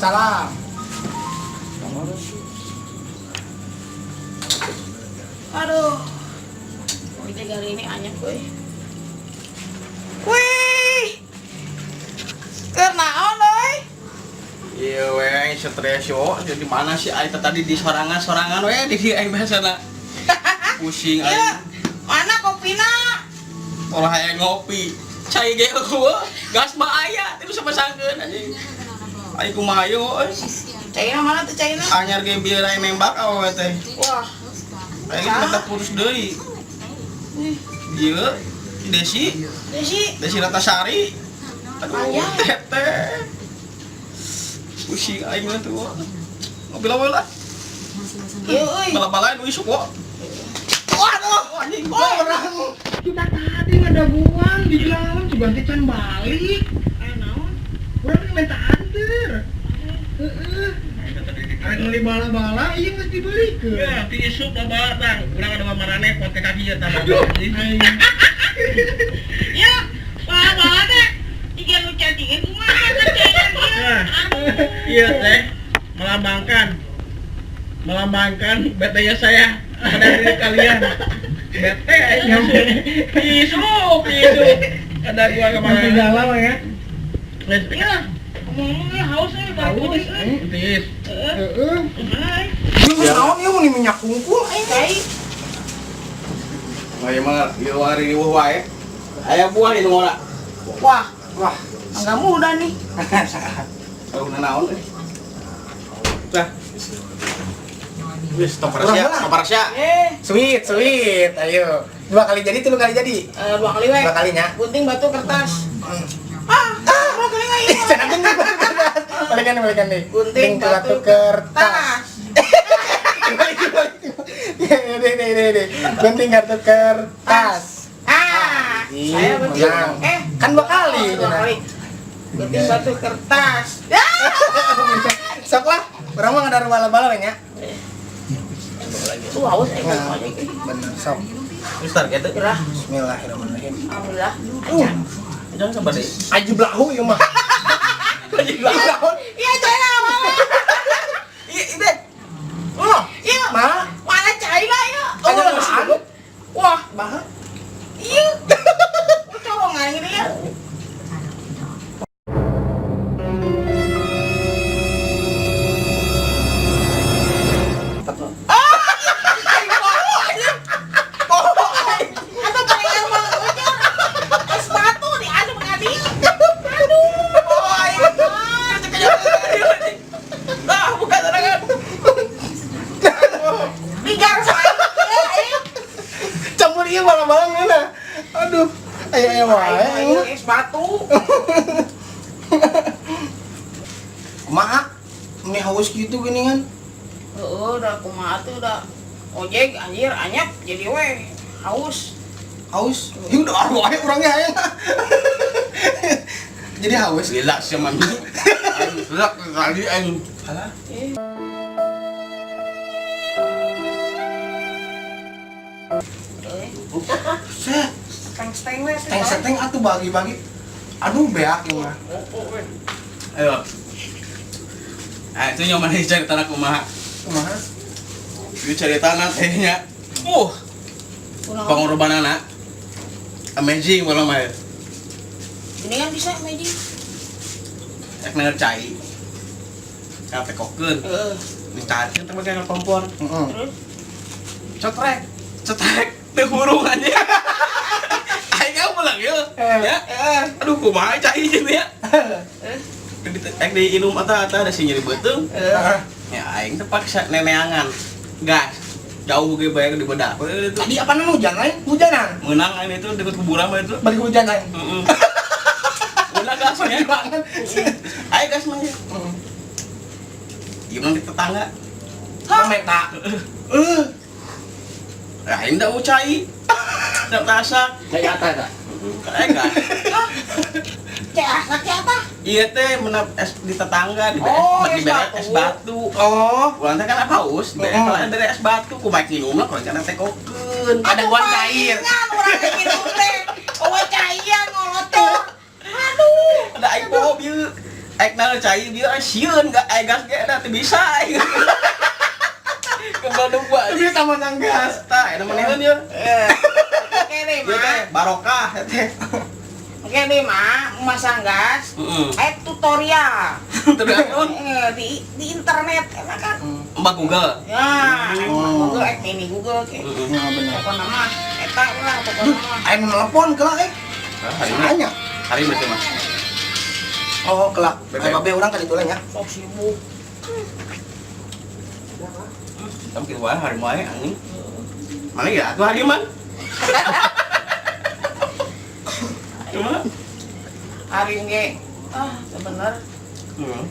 Salam. Aduh. Kita kali ini anyep euy. Wih. Kenaon euy? Iya weh, stres yo. Di mana sih aing tadi di sorangan weh di dieu aing biasana. Pusing Iya. aing. Mana kopina? Olah aing ngopi. Cai ge eueuh. Gas mah aya, terus sapasangkeun anjing. Aing kumaha yo euy. Caina mana tuh caina? Anyar ge bieur aing nembak awewe teh. Wah. Aing mata putus deui. Ieu Desi Ratasari. Aduh, Ayah. teteh. Pusing aing mah tuh. Ngopi lah. Iya euy. Bala-bala nu isuk kok. Waduh. Anjing Orang kita tadi ada buang di jalan juga can balik. Naon? Urang minta anter. Heeh. Ada beli bala-bala, iya nggak dibeli ke. Ya, isuk bala tang. Urang ada mamarane pot ke kaki ya tah. Ya, bala teh. Tiga nu cacingin kumaha cacingan dia. Iya teh, melambangkan betenya saya pada diri kalian. Bete aja. Isuk. Ada gua kemana? Di dalam ya. Ya. Ngomongnya haus nih bagus. Tis. Heeh. Hai. Ini naon ieu mun minyak kungkul aing. Kai. Wah, emang ieu hari riweuh wae. Aya buah di ngora. Wah, Wah, enggak mudah nih. Tahu naon euy. Tah. Wis toparasya. sweet. Ayo. 2 kali jadi, 3 kali jadi. 2 kali we. 2 kalinya. Gunting batu kertas. 2 kali we. Balikan nih. Gunting batu kertas. Balik. Nih. Gunting kartu kertas. Saya betul. menang. Kan 2 kali. 2 kali. Gunting batu kertas. Sok lah. Orang mah ada bala-bala nya. Tuh haus Nah, bener sok. Wis tar kitu. Gerah. Bismillahirrahmanirrahim. Alhamdulillah. Jangan sabar deh. Aji blahu ieu mah. Aji blahu. Iya, China mana? Ibe. Oh, Iya. mah. Mana China ya? Ada bahan. Wah, Bahan. iya. Corongan gitu ya. Atau palingan malah bocor. Es batu diaduk ngadi. Aduh. Oh, iya. Ah, buka tangan. Bigar saya. Campur ieu bala-bala ngana. Aduh. Ayo wae. Es batu. Kumaha? Ini haus gitu geningan. Udah kumaha tuh udah ojek anjir anyep jadi we haus. Haus. Ya udah wae urangnya aya. Jadi haus. Gila sih mami. Gerak kali aing. Alah. Set. Steng we. Seteng atuh bagi-bagi. Aduh beak ieu mah. Ayo. Ah, itu nyaman cari tanah kumaha. Kumaha? Ieu cari tanah tehnya. Pangorbanana. Amazing malam mah. Ini kan bisa magic. Ek bener cai. Kape kokeun. Heeh. Dicaceun teh pakai kompor. Heeh. Terus Cetrek teu hurung anjing. Aing ka pulang yeuh. Ya. Aduh kumaha cai jeung ya. Ek diinum eta ada si nyeri beuteung. Ya aing teh paksa neneangan. Gas. Jauh ge bae di bedak. Itu Tadi apa namanya hujan lain? Hujanan. menang aing itu deket kuburan mah itu. Balik hujan lain. Heeh. Udah gasnya. Banget. Ayo gas mah. Gimana di tetangga? Meta. Aing da mau cai. Da masak. Kayak apa? Aing gas. cek apa? Iya teh menap es di tetangga di Oh, di bere es es batu. Oh, Ulang teh kan haus, di Oh. bere es batu ku maek nginum lah kalau kana teh kokeun. ada guan cair. Urang minum teh. Oh cairan ngolotor. Aduh. Ada aing bob ieu. Aik na cai dia sieun enggak ai gas ge da teu bisa aing. Kembal dua. Tapi taman yang gas. Tah eta manehan ya. Oke deh, Ieu teh mah. barokah teh. Oke deh, mah. Masang gas. Heeh. Tutorial. Terus Di internet. Enak kan? Mbak Google. Ya, Oh. Google ini Google ke. Ya benar. Pokoknya mah, eta lah pokoknya mah. Aing nelpon kelak Hari ini. Tanya. Hari berarti mah. Oh, kelak. Aing babe urang kan itulah nya. Sok sibuk. Kamu kira wah hari mulai anjing. Mana ya atuh hari man? Gimana? Hari ini, sebener. Hmm.